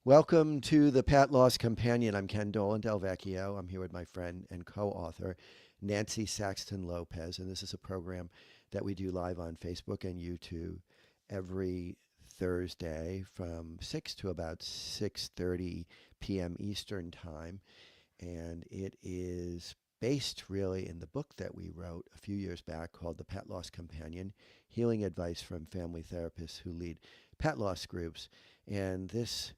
Welcome to the Pet Loss Companion. I'm Ken Dolan-Del Vecchio. I'm here with my friend and co-author, Nancy Saxton-Lopez, and this is a program that we do live on Facebook and YouTube every Thursday from 6 to about 6:30 p.m. Eastern Time, and it is based really in the book that we wrote a few years back called The Pet Loss Companion, Healing Advice from Family Therapists Who Lead Pet Loss Groups. And this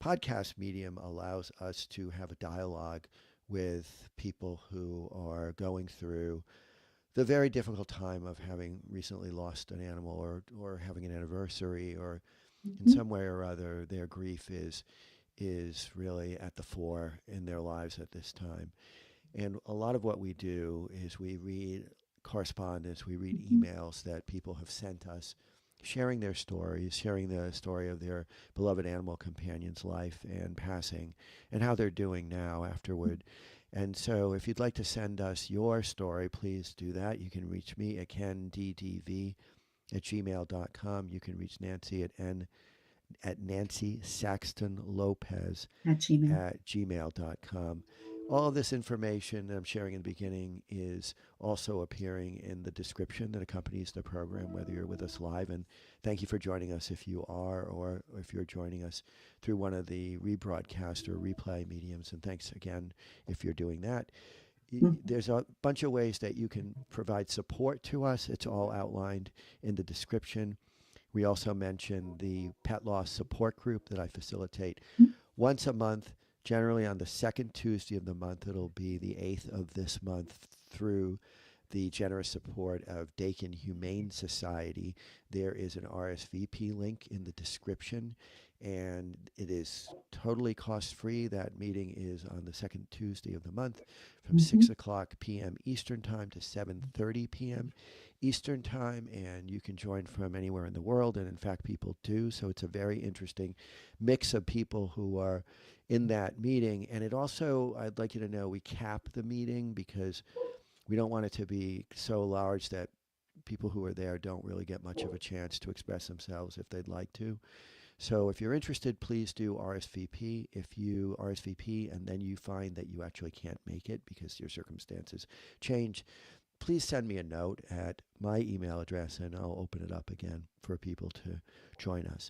podcast medium allows us to have a dialogue with people who are going through the very difficult time of having recently lost an animal or having an anniversary or in Mhm. some way or other their grief is really at the fore in their lives at this time. And a lot of what we do is we read correspondence, we read Mhm. emails that people have sent us, sharing their stories, sharing the story of their beloved animal companion's life and passing, and how they're doing now afterward. And so if you'd like to send us your story, please do that. You can reach me at kenddv at gmail.com. You can reach Nancy at nancysaxtonlopez At Gmail. at gmail.com. All of this information that I'm sharing in the beginning is also appearing in the description that accompanies the program, whether you're with us live. And thank you for joining us if you are, or if you're joining us through one of the rebroadcast or replay mediums. And thanks again if you're doing that. Mhm. There's a bunch of ways that you can provide support to us. It's all outlined in the description. We also mentioned the pet loss support group that I facilitate once a month, generally on the second Tuesday of the month. It'll be the 8th of this month through the generous support of Dakin Humane Society. There is an RSVP link in the description, and it is totally cost-free. That meeting is on the second Tuesday of the month from Mhm. 6 o'clock p.m. Eastern Time to 7:30 p.m. Eastern Time, and you can join from anywhere in the world, and in fact, people do. So it's a very interesting mix of people who are in that meeting. And it also, I'd like you to know, we cap the meeting because we don't want it to be so large that people who are there don't really get much of a chance to express themselves if they'd like to. So if you're interested, please do RSVP. If you RSVP and then you find that you actually can't make it because your circumstances change, please send me a note at my email address and I'll open it up again for people to join us.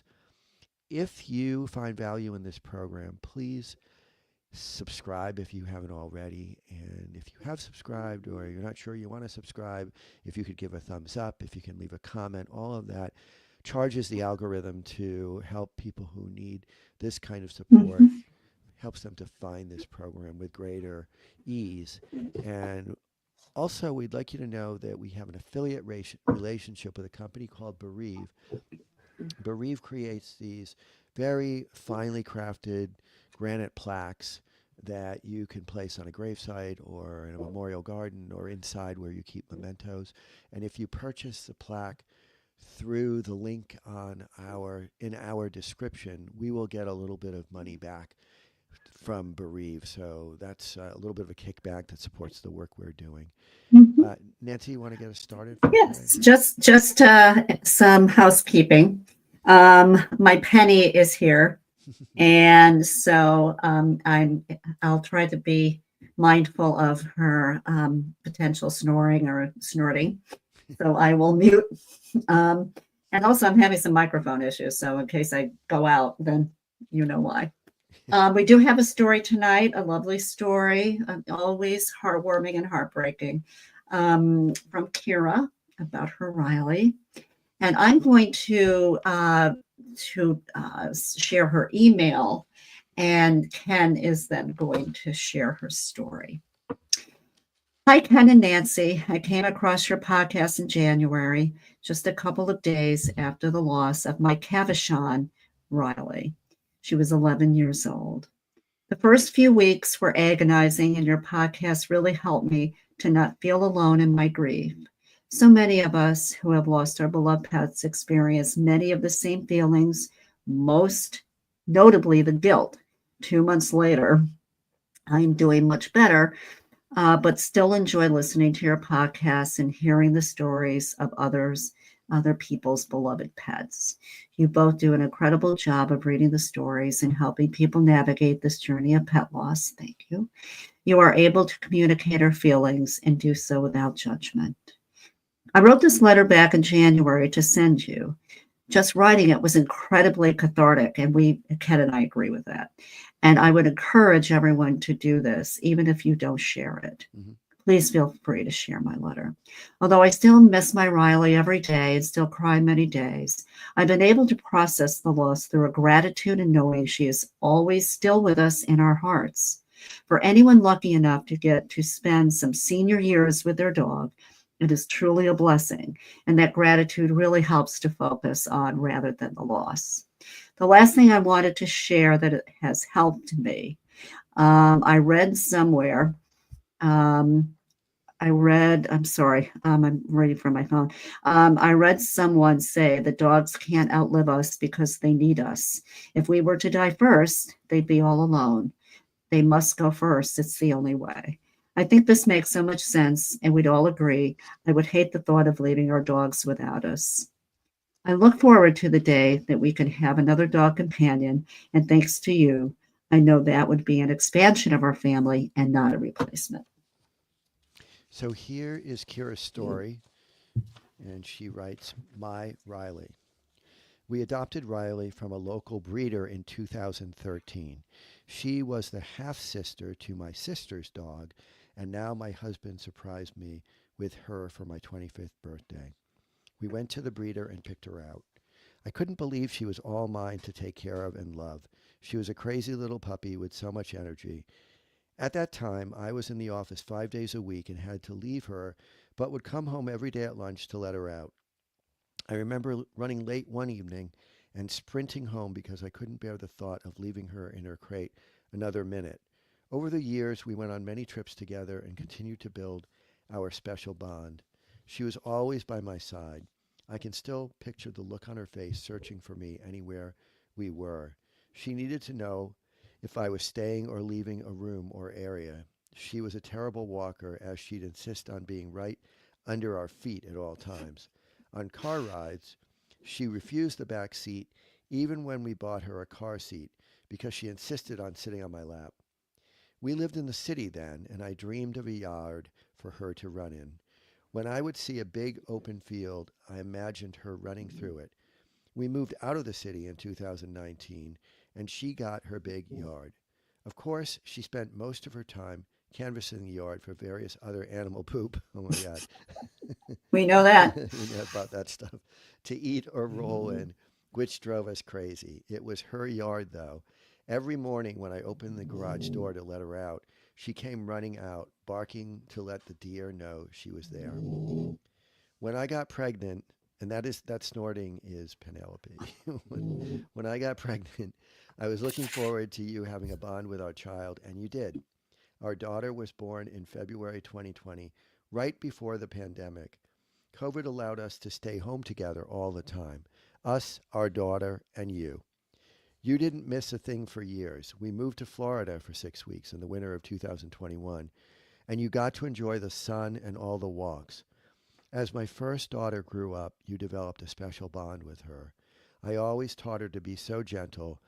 If you find value in this program, please subscribe if you haven't already. And if you have subscribed or you're not sure you want to subscribe, if you could give a thumbs up, if you can leave a comment, all of that charges the algorithm to help people who need this kind of support, Mhm. helps them to find this program with greater ease. And also, we'd like you to know that we have an affiliate relationship with a company called Bereave. Bereave creates these very finely crafted granite plaques that you can place on a gravesite or in a memorial garden or inside where you keep mementos. And if you purchase the plaque through the link on our in our description, we will get a little bit of money back from Bereave. So that's a little bit of a kickback that supports the work we're doing. Mhm. Nancy, you want to get us started for today? Yes, just some housekeeping. My Penny is here, and so I'll try to be mindful of her potential snoring or snorting. So I will mute. Um, and also, I'm having some microphone issues, so in case I go out, then you know why. We do have a story tonight, a lovely story, always heartwarming and heartbreaking, from Kira about her Ryleigh. And I'm going to share her email, and Ken is then going to share her story. Hi, Ken and Nancy. I came across your podcast in January, just a couple of days after the loss of my Cavachon, Ryleigh. She was 11 years old. The first few weeks were agonizing, and your podcast really helped me to not feel alone in my grief. So many of us who have lost our beloved pets experience many of the same feelings, most notably the guilt. 2 months later, I'm doing much better, but still enjoy listening to your podcasts and hearing the stories of others other people's beloved pets. You both do an incredible job of reading the stories and helping people navigate this journey of pet loss. Thank you. You are able to communicate our feelings and do so without judgment. I wrote this letter back in January to send you. Just writing it was incredibly cathartic, and Ken and I agree with that. And I would encourage everyone to do this, even if you don't share it. Mhm. Please feel free to share my letter. Although I still miss my Ryleigh every day and still cry many days, I've been able to process the loss through a gratitude and knowing she is always still with us in our hearts. For anyone lucky enough to get to spend some senior years with their dog, it is truly a blessing, and that gratitude really helps to focus on rather than the loss. The last thing I wanted to share that it has helped me, I read somewhere, um, I'm sorry, I'm reading from my phone. I read someone say that dogs can't outlive us because they need us. If we were to die first, they'd be all alone. They must go first. It's the only way. I think this makes so much sense, and we'd all agree. I would hate the thought of leaving our dogs without us. I look forward to the day that we can have another dog companion, and thanks to you, I know that would be an expansion of our family and not a replacement. So here is Kira's story, and she writes, My Ryleigh. We adopted Ryleigh from a local breeder in 2013. She was the half sister to my sister's dog, and now my husband surprised me with her for my 25th birthday. We went to the breeder and picked her out. I couldn't believe she was all mine to take care of and love. She was a crazy little puppy with so much energy. At that time, I was in the office 5 days a week and had to leave her, but would come home every day at lunch to let her out. I remember running late one evening and sprinting home because I couldn't bear the thought of leaving her in her crate another minute. Over the years, we went on many trips together and continued to build our special bond. She was always by my side. I can still picture the look on her face searching for me anywhere we were. She needed to know if I was staying or leaving a room or area. She was a terrible walker, as she'd insist on being right under our feet at all times. On car rides, she refused the back seat even when we bought her a car seat because she insisted on sitting on my lap. We lived in the city then, and I dreamed of a yard for her to run in. When I would see a big open field, I imagined her running through it. We moved out of the city in 2019, and she got her big yard. Of course, she spent most of her time canvassing the yard for various other animal poop. Oh my God. We know that. We know about that stuff. To eat or roll in, which drove us crazy. It was her yard, though. Every morning when I opened the garage door to let her out, she came running out, barking to let the deer know she was there. When I got pregnant, and that snorting is Penelope. when I got pregnant, I was looking forward to you having a bond with our child, and you did. Our daughter was born in February 2020, right before the pandemic. COVID allowed us to stay home together all the time. Us, our daughter, and you. You didn't miss a thing for years. We moved to Florida for 6 weeks in the winter of 2021, and you got to enjoy the sun and all the walks. As my first daughter grew up, you developed a special bond with her. I always taught her to be so gentle,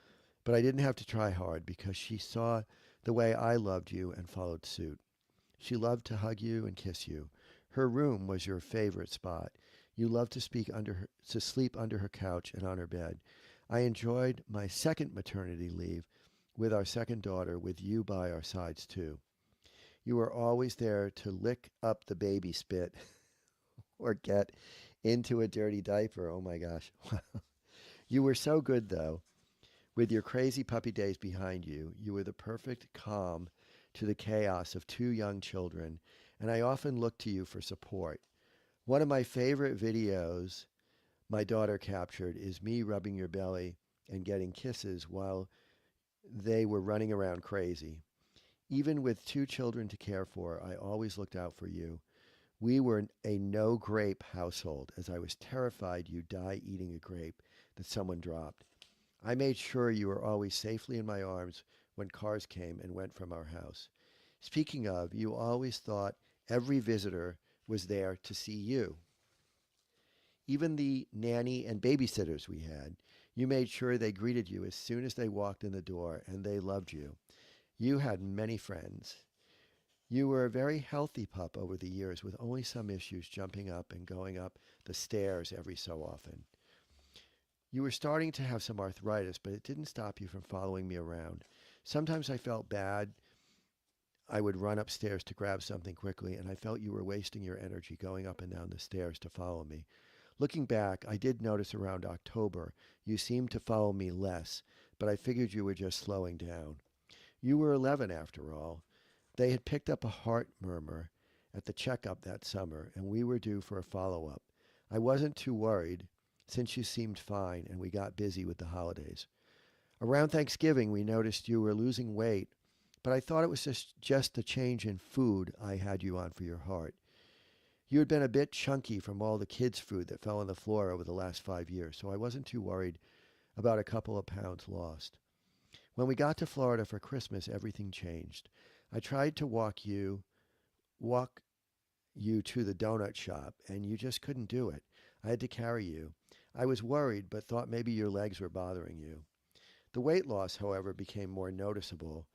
but I didn't have to try hard because she saw the way I loved you and followed suit. She loved to hug you and kiss you. Her room was your favorite spot. You loved to sleep under her couch and on her bed. I enjoyed my second maternity leave with our second daughter with you by our sides too. You were always there to lick up the baby spit or get into a dirty diaper. Oh my gosh. You were so good though. With your crazy puppy days behind you, you were the perfect calm to the chaos of two young children, and I often looked to you for support. One of my favorite videos my daughter captured is me rubbing your belly and getting kisses while they were running around crazy. Even with two children to care for, I always looked out for you. We were a no grape household, as I was terrified you'd die eating a grape that someone dropped. I made sure you were always safely in my arms when cars came and went from our house. Speaking of, you always thought every visitor was there to see you. Even the nanny and babysitters we had, you made sure they greeted you as soon as they walked in the door, and they loved you. You had many friends. You were a very healthy pup over the years with only some issues jumping up and going up the stairs every so often. You were starting to have some arthritis, but it didn't stop you from following me around. Sometimes I felt bad. I would run upstairs to grab something quickly, and I felt you were wasting your energy going up and down the stairs to follow me. Looking back, I did notice around October you seemed to follow me less, but I figured you were just slowing down. You were 11 after all. They had picked up a heart murmur at the checkup that summer, and we were due for a follow-up. I wasn't too worried, since you seemed fine and we got busy with the holidays. Around Thanksgiving, we noticed you were losing weight, but I thought it was just the change in food I had you on for your heart. You had been a bit chunky from all the kids' food that fell on the floor over the last 5 years, so I wasn't too worried about a couple of pounds lost. When we got to Florida for Christmas, everything changed. I tried to walk you to the donut shop, and you just couldn't do it. I had to carry you. I was worried, but thought maybe your legs were bothering you. The weight loss, however, became more noticeable,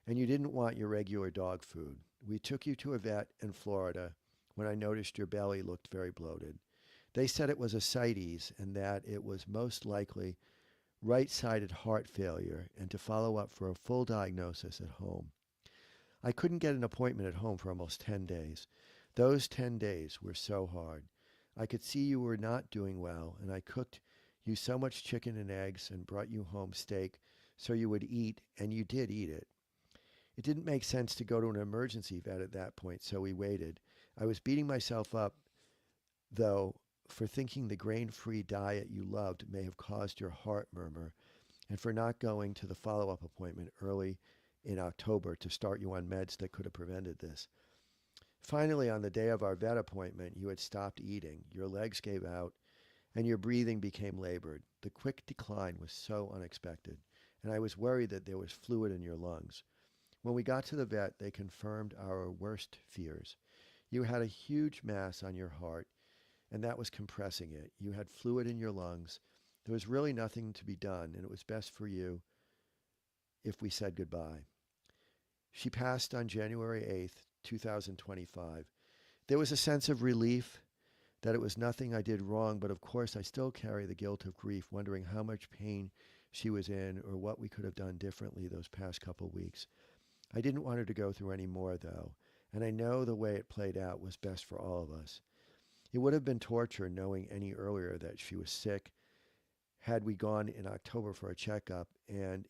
and you didn't want your regular dog food. We took you to a vet in Florida when I noticed your belly looked very bloated. They said it was ascites and that it was most likely right-sided heart failure, and to follow up for a full diagnosis at home. I couldn't get an appointment at home for almost 10 days. Those 10 days were so hard. I could see you were not doing well, and I cooked you so much chicken and eggs and brought you home steak so you would eat, and you did eat it. It didn't make sense to go to an emergency vet at that point, so we waited. I was beating myself up, though, for thinking the grain-free diet you loved may have caused your heart murmur, and for not going to the follow-up appointment early in October to start you on meds that could have prevented this. Finally, on the day of our vet appointment, you had stopped eating, your legs gave out, and your breathing became labored. The quick decline was so unexpected, and I was worried that there was fluid in your lungs. When we got to the vet, they confirmed our worst fears. You had a huge mass on your heart, and that was compressing it. You had fluid in your lungs. There was really nothing to be done, and it was best for you if we said goodbye. She passed on January 8th, 2025. There was a sense of relief that it was nothing I did wrong, but of course I still carry the guilt of grief, wondering how much pain she was in or what we could have done differently those past couple weeks. I didn't want her to go through any more, though, and I know the way it played out was best for all of us. It would have been torture knowing any earlier that she was sick had we gone in October for a checkup, and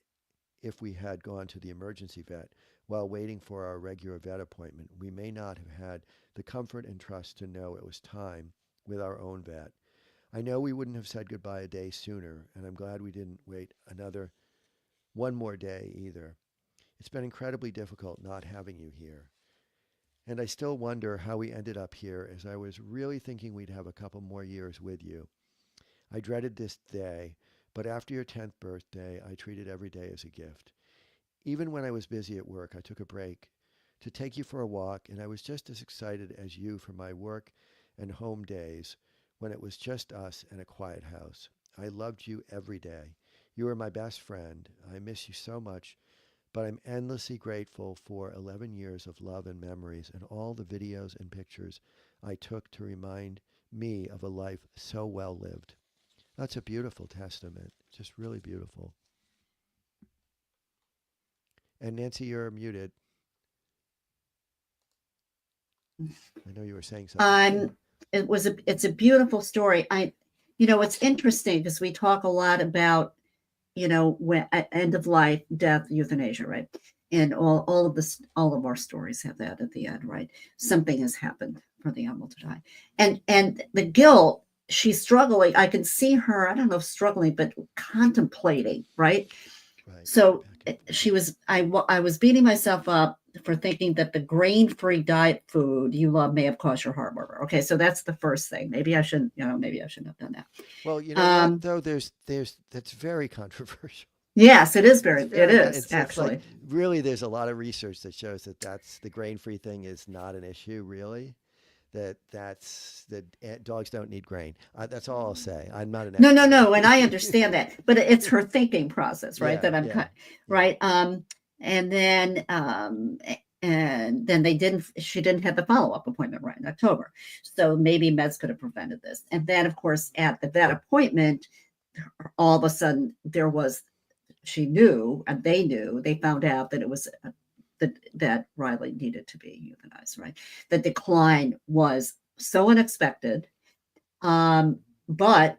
if we had gone to the emergency vet while waiting for our regular vet appointment, we may not have had the comfort and trust to know it was time with our own vet. I know we wouldn't have said goodbye a day sooner, and I'm glad we didn't wait one more day either. It's been incredibly difficult not having you here. And I still wonder how we ended up here, as I was really thinking we'd have a couple more years with you. I dreaded this day, but after your 10th birthday, I treated every day as a gift. Even when I was busy at work, I took a break to take you for a walk, and I was just as excited as you for my work and home days when it was just us and a quiet house. I loved you every day. You were my best friend. I miss you so much, but I'm endlessly grateful for 11 years of love and memories and all the videos and pictures I took to remind me of a life so well lived. That's a beautiful testament, just really beautiful. And Nancy, you're muted. I know you were saying something. It's a beautiful story. It's interesting because we talk a lot about, when end of life, death, euthanasia, right? And all of our stories have that at the end, right? Something has happened for the animal to die. And the guilt, she's struggling. I can see her, I don't know if struggling, but contemplating, right? Right. So I was beating myself up for thinking that the grain-free diet food you love may have caused your heart murmur. Okay, so that's the first thing. Maybe I shouldn't have done that. Well, you know what, though, that's very controversial. Yes, it is It's actually. like, really, there's a lot of research that shows that the grain-free thing is not an issue, really. that dogs don't need grain. That's all I'll say. I'm not an No, no, expert. no. And I understand that, but it's her thinking process, right? Yeah, That I'm yeah, yeah. right. And then, and then she didn't have the follow-up appointment right in October. So maybe meds could have prevented this. And then, of course, at that appointment, all of a sudden she knew, and they found out that it was that Ryleigh needed to be euthanized, right? The decline was so unexpected. But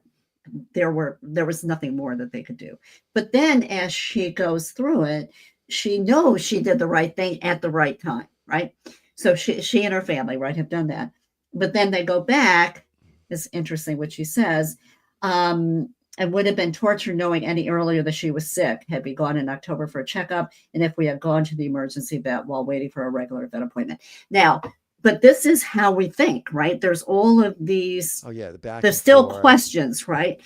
there was nothing more that they could do. But then as she goes through it, she knows she did the right thing at the right time, right? So she and her family, right, have done that. But then they go back. It's interesting what she says. It would have been torture knowing any earlier that she was sick had we gone in October for a checkup, and if we had gone to the emergency vet while waiting for a regular vet appointment. Now, but this is how we think, right? There's all of these. Oh yeah, the back. There's still questions, right?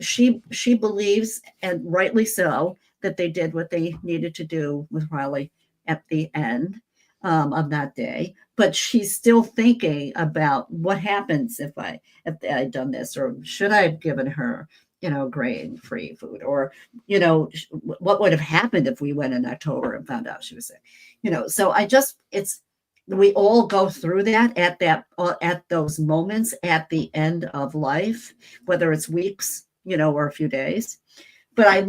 She believes, and rightly so, that they did what they needed to do with Ryleigh at the end of that day. But she's still thinking about what happens if I had done this, or should I have given her, grain-free food, or what would have happened if we went in October and found out she was sick. So we all go through that at those moments at the end of life, whether it's weeks, or a few days. But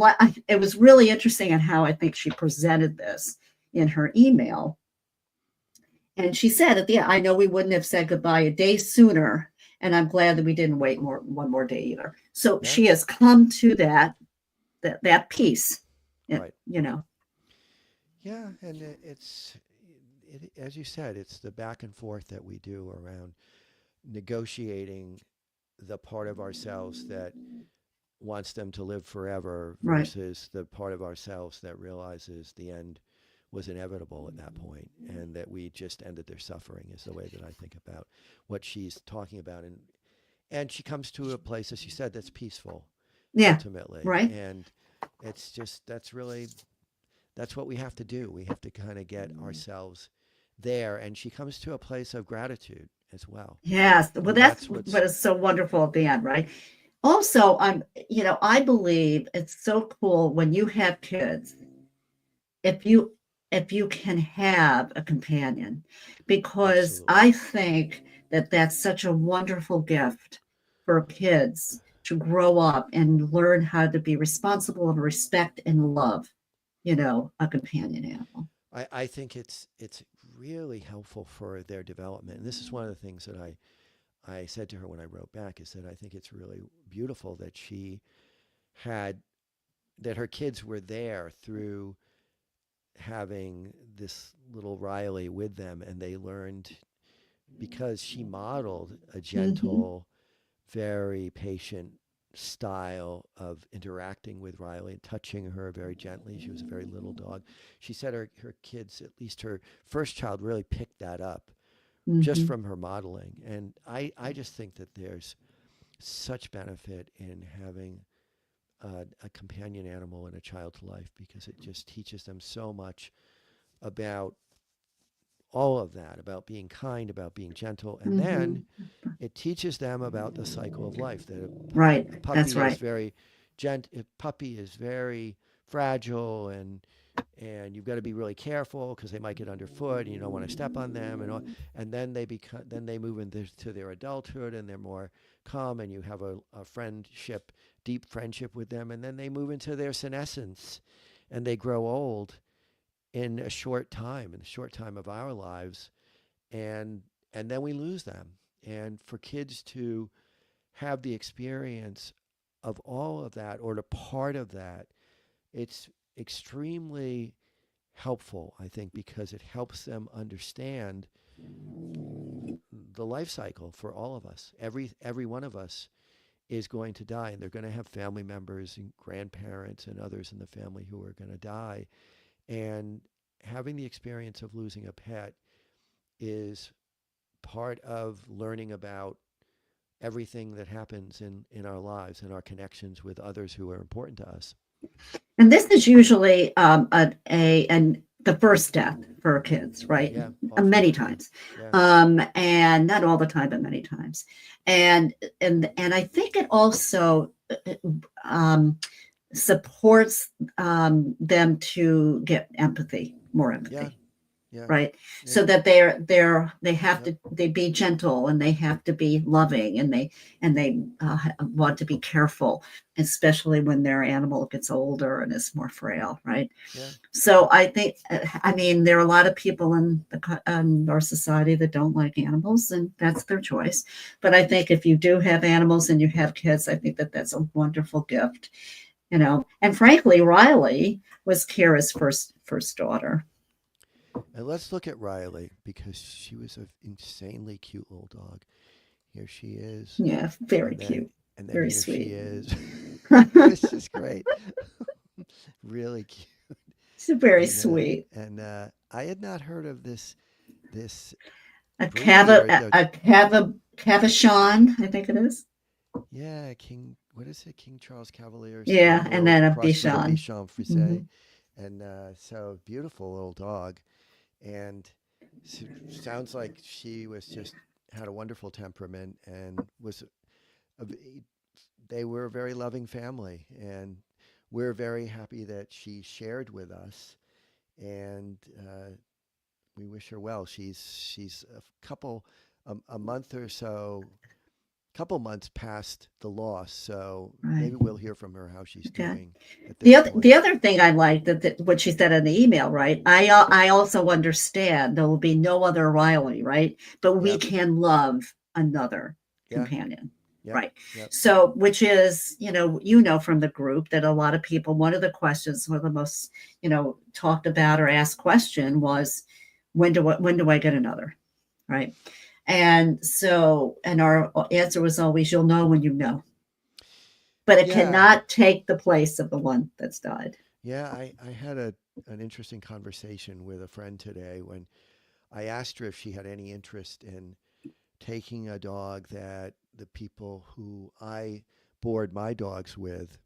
it was really interesting in how I think she presented this in her email. And she said at the end, I know we wouldn't have said goodbye a day sooner, and I'm glad that we didn't wait one more day either. So yeah. She has come to that peace, right. Yeah, and it's as you said, it's the back and forth that we do around negotiating the part of ourselves that wants them to live forever versus the part of ourselves that realizes the end was inevitable at that point, and that we just ended their suffering is the way that I think about what she's talking about. And she comes to a place, as you said, that's peaceful, ultimately. Right. And it's just, that's what we have to do. We have to kind of get ourselves there. And she comes to a place of gratitude as well. Yes. Well, that's what is so wonderful at the end, right? Also, I believe it's so cool when you have kids, if you can have a companion, because absolutely. I think that that's such a wonderful gift for kids to grow up and learn how to be responsible and respect and love, a companion animal. I think it's really helpful for their development. And this is one of the things that I said to her when I wrote back, is that I think it's really beautiful that that her kids were there through having this little Ryleigh with them, and they learned, because she modeled a gentle, very patient style of interacting with Ryleigh, touching her very gently. She was a very little dog. She said her kids, at least her first child, really picked that up just from her modeling. And I just think that there's such benefit in having a companion animal in a child's life, because it just teaches them so much about all of that, about being kind, about being gentle, and then it teaches them about the cycle of life. That a puppy That's right. is very a puppy is very fragile, and you've got to be really careful because they might get underfoot, and you don't want to step on them, and then they move into their adulthood, and they're more calm, and you have a deep friendship with them, and then they move into their senescence, and they grow old in a short time of our lives, and then we lose them. And for kids to have the experience of all of that, or the part of that, it's extremely helpful, I think, because it helps them understand the life cycle for all of us. Every one of us is going to die, and they're going to have family members and grandparents and others in the family who are going to die. And having the experience of losing a pet is part of learning about everything that happens in our lives and our connections with others who are important to us. And this is usually the first death for her kids, right? Yeah, often. Many times. Yeah, And not all the time, but many times. And I think it also um, supports them to get empathy, more yeah, empathy, yeah, right? yeah, So that they have yep, to they be gentle, and they have to be loving, and they want to be careful, especially when their animal gets older and is more frail, right? yeah, So yep, I think, I mean, there are a lot of people in our society that don't like animals, and that's their choice. But I think if you do have animals and you have kids, I think that that's a wonderful gift, you know. And frankly, Ryleigh was Kira's first daughter. And let's look at Riley because she was an insanely cute little dog. Here she is, Yeah, very and then cute, and then very here she sweet. is. It's just great, really cute. She's very And sweet. I had not heard of this A breed cava, or the a cava, cavachon, I think it is. yeah King. What is it? King Charles Cavalier Yeah, and Spaniel then a crossed with a bichon. Bichon Hmm. Frise, and so beautiful little dog, and sounds like she was just had a wonderful temperament and was a, they were a very loving family, and we're very happy that she shared with us, and we wish her well. She's a a month or so, couple months past the loss, so Right. maybe we'll hear from her how she's Okay. doing at The this other the point. other thing I like that what she said in the email, right? I also understand there will be no other Ryleigh, right? But we Yep. can love another Yeah. companion, Yep. right? Yep. So, which is, from the group that a lot of people, one of the questions, one of the most, talked about or asked question was, when do I get another, right? And so, and our answer was always, you'll know when you know, but it Yeah. cannot take the place of the one that's died. Yeah. I had an interesting conversation with a friend today when I asked her if she had any interest in taking a dog that the people who I board my dogs with,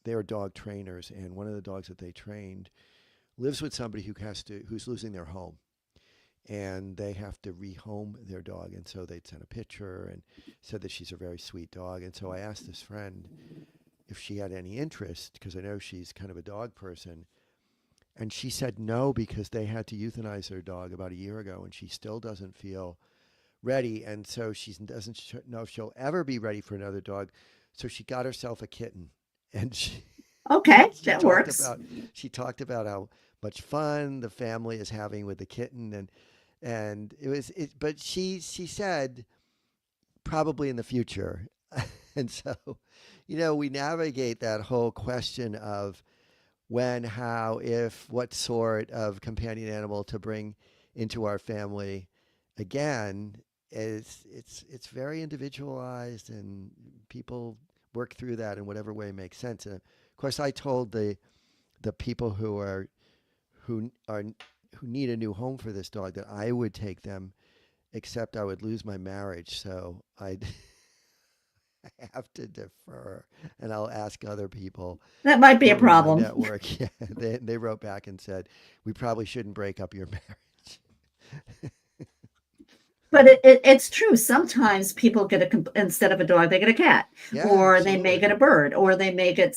they're dog trainers, and one of the dogs that they trained lives with somebody who's losing their home, and they have to rehome their dog, and so they'd sent a picture and said that she's a very sweet dog, and so I asked this friend if she had any interest because I know she's kind of a dog person, and she said no because they had to euthanize their dog about a year ago, and she still doesn't feel ready, and so she doesn't know if she'll ever be ready for another dog. So she got herself a kitten, and Okay, she that talked works. about she talked about how much fun the family is having with the kitten, and But she said probably in the future, and so we navigate that whole question of when, how, if, what sort of companion animal to bring into our family again. It's very individualized, and people work through that in whatever way makes sense. And of course, I told the people who are who need a new home for this dog that I would take them, except I would lose my marriage, so I'd have to defer, and I'll ask other people That might be who a are in my problem. network. Yeah, they wrote back and said we probably shouldn't break up your marriage. But it's true. Sometimes people get instead of a dog, they get a cat, Yeah, or they may get absolutely. a bird, or they may get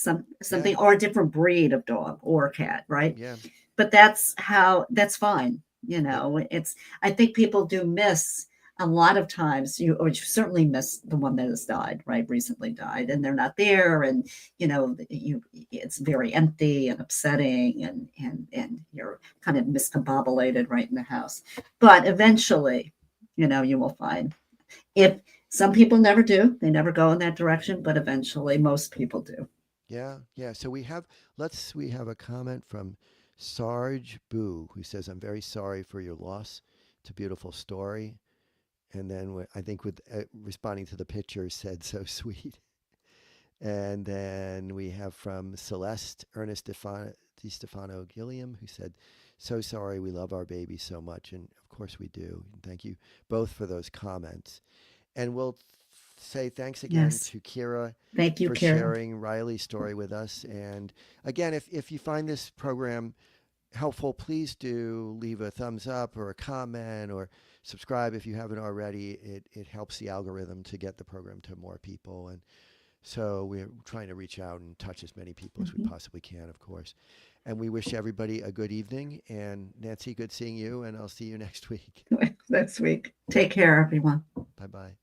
Yeah, something, or a different breed of dog or cat, right? yeah, But that's fine. yep, It's I think people do miss a lot of times, or you certainly miss the one that has died, right? Recently died, and they're not there, and it's very empty and upsetting, and you're kind of miscombobulated right in the house. But eventually, you will find, if some people never do, they never go in that direction, but eventually most people do. yeah, yeah. So we have a comment from Sarge Boo who says, "I'm very sorry for your loss. It's a beautiful story." And then I think with responding to the picture said, "So sweet." And then we have from Celeste Ernest Di Stefano Gilliam, who said, "So sorry, we love our baby so much." And of course we do. And thank you both for those comments. And we'll say thanks again Yes. to Kira Thank you, for Kara. sharing Riley's story with us. And again, if you find this program helpful, please do leave a thumbs up or a comment or subscribe if you haven't already. It helps the algorithm to get the program to more people. And so we're trying to reach out and touch as many people as we Mhm. possibly can, of course. And we wish everybody a good evening. And Nancy, good seeing you, and I'll see you next week. This week. Take care, everyone. Bye bye.